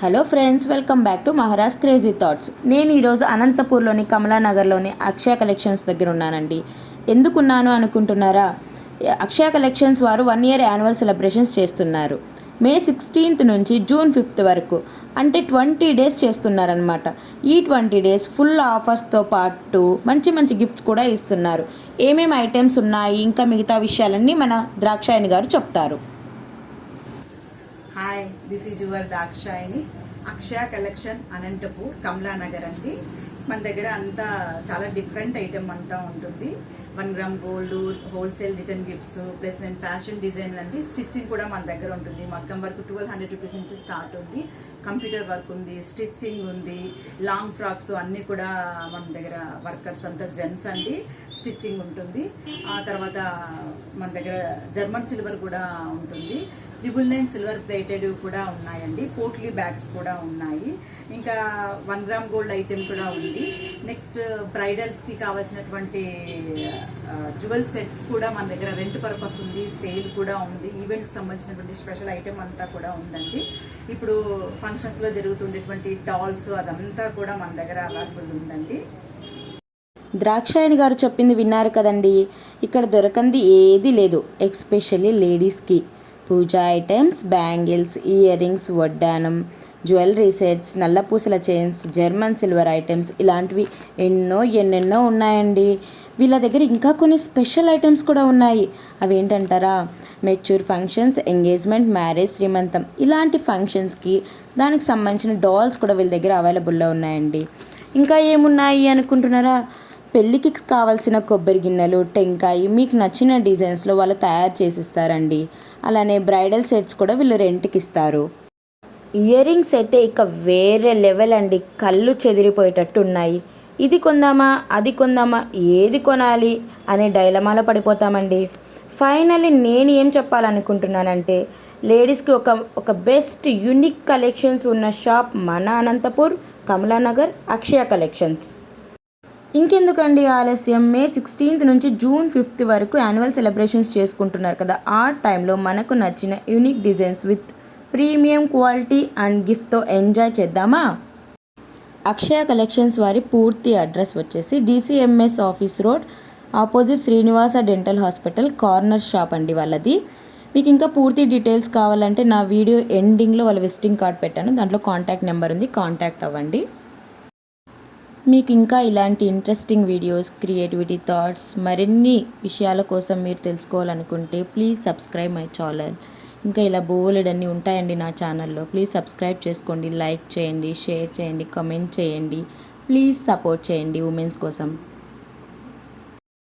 Hello friends, welcome back to Maharaj crazy thoughts. నేను ఈరోజు అనంతపూర్లోని కమలానగర్లోని అక్షయ collections దగ్గర ఉన్నానండి. ఎందుకున్నాను అనుకుంటున్నారా? అక్షయ కలెక్షన్స్ వారు 1 year యాన్యువల్ సెలబ్రేషన్స్ చేస్తున్నారు. మే 16th నుంచి జూన్ 5th వరకు, అంటే 20 days చేస్తున్నారనమాట. ఈ 20 days ఫుల్ ఆఫర్స్తో పాటు మంచి మంచి గిఫ్ట్స్ కూడా ఇస్తున్నారు. ఏమేమి ఐటమ్స్ ఉన్నాయి, ఇంకా మిగతా విషయాలన్నీ మన ద్రాక్షాయణి గారు చెప్తారు. Hi, this is your Dakshayani. Akshaya collection Anantapur Kamalanagar అండి. మన దగ్గర అంతా చాలా డిఫరెంట్ ఐటమ్ అంతా ఉంటుంది. 1 gram gold, wholesale return gifts, plus and fashion design అండి. స్టిచ్చింగ్ కూడా మన దగ్గర ఉంటుంది. మగ్గం వరకు 1200 రూపీస్ నుంచి స్టార్ట్ ఉంది. కంప్యూటర్ వర్క్ ఉంది, స్టిచ్చింగ్ ఉంది, లాంగ్ ఫ్రాక్స్ అన్నీ కూడా మన దగ్గర వర్కర్స్ అంతా జెంట్స్ అండి. స్టిచ్చింగ్ ఉంటుంది. ఆ తర్వాత మన దగ్గర జర్మన్ సిల్వర్ కూడా ఉంటుంది. 999 సిల్వర్ ప్లేటెడ్ కూడా ఉన్నాయండి. పోట్లీ బ్యాగ్స్ కూడా ఉన్నాయి. ఇంకా 1 gram గోల్డ్ ఐటెం కూడా ఉంది. నెక్స్ట్ బ్రైడల్స్కి కావాల్సినటువంటి జ్యువెల్ సెట్స్ కూడా మన దగ్గర రెంట్ పర్పస్ ఉంది, సేల్ కూడా ఉంది. ఈవెంట్స్ సంబంధించినటువంటి స్పెషల్ ఐటెం అంతా కూడా ఉందండి. ఇప్పుడు ఫంక్షన్స్లో జరుగుతుండేటువంటి డాల్స్ అదంతా కూడా మన దగ్గర అవైలబుల్ ఉందండి. ద్రాక్షాయణి గారు చెప్పింది విన్నారు కదండి. ఇక్కడ దొరకంది ఏది లేదు, ఎస్పెషల్లీ లేడీస్కి. Puja items, bangles, earrings, వడ్డానం, జ్యువెలరీ సెట్స్, నల్లపూసల చైన్స్, జర్మన్ సిల్వర్ ఐటమ్స్, ఇలాంటివి ఎన్నెన్నో ఉన్నాయండి. వీళ్ళ దగ్గర ఇంకా కొన్ని స్పెషల్ ఐటమ్స్ కూడా ఉన్నాయి. అవి ఏంటంటారా? మెచ్యూర్ ఫంక్షన్స్, ఎంగేజ్మెంట్, మ్యారేజ్, శ్రీమంతం, ఇలాంటి ఫంక్షన్స్కి దానికి సంబంధించిన డాల్స్ కూడా వీళ్ళ దగ్గర అవైలబుల్లో ఉన్నాయండి. ఇంకా ఏమున్నాయి అనుకుంటున్నారా? పెళ్ళికి కావాల్సిన కొబ్బరి గిన్నెలు, టెంకాయ మీకు నచ్చిన డిజైన్స్లో వాళ్ళు తయారు చేసిస్తారండి. అలానే బ్రైడల్ సెట్స్ కూడా వీళ్ళు రెంట్కి ఇస్తారు. ఇయర్ రింగ్స్ అయితే ఇక వేరే లెవెల్ అండి, కళ్ళు చెదిరిపోయేటట్టు ఉన్నాయి. ఇది కొందామా, అది కొందామా, ఏది కొనాలి అనే డైలమాలో పడిపోతామండి. ఫైనల్లీ నేను ఏం చెప్పాలనుకుంటున్నానంటే, లేడీస్కి ఒక బెస్ట్ యూనిక్ కలెక్షన్స్ ఉన్న షాప్ మన అనంతపూర్ కమలానగర్ అక్షయ కలెక్షన్స్. ఇంకెందుకండి ఆలస్యం? మే 16th నుంచి జూన్ 5th వరకు యాన్యువల్ సెలబ్రేషన్స్ చేసుకుంటున్నారు కదా. ఆ టైంలో మనకు నచ్చిన unique designs with premium quality and గిఫ్ట్తో ఎంజాయ్ చేద్దామా? అక్షయ కలెక్షన్స్ వారి పూర్తి అడ్రస్ వచ్చేసి DCMS office road, opposite Srinivasa dental hospital, corner shop అండి వాళ్ళది. మీకు ఇంకా పూర్తి డీటెయిల్స్ కావాలంటే నా వీడియో ఎండింగ్లో వాళ్ళ విజిటింగ్ కార్డ్ పెట్టాను, దాంట్లో కాంటాక్ట్ నెంబర్ ఉంది, కాంటాక్ట్ అవ్వండి. మీకు ఇంకా ఇలాంటి ఇంట్రెస్టింగ్ వీడియోస్, క్రియేటివిటీ థాట్స్, మరిన్ని విషయాల కోసం మీరు తెలుసుకోవాలనుకుంటే ప్లీజ్ సబ్స్క్రైబ్ మై ఛానల్. ఇంకా ఇలా బోలెడన్నీ ఉంటాయండి నా ఛానల్లో. ప్లీజ్ సబ్స్క్రైబ్ చేసుకోండి, లైక్ చేయండి, షేర్ చేయండి, కామెంట్ చేయండి. ప్లీజ్ సపోర్ట్ చేయండి ఉమెన్స్ కోసం.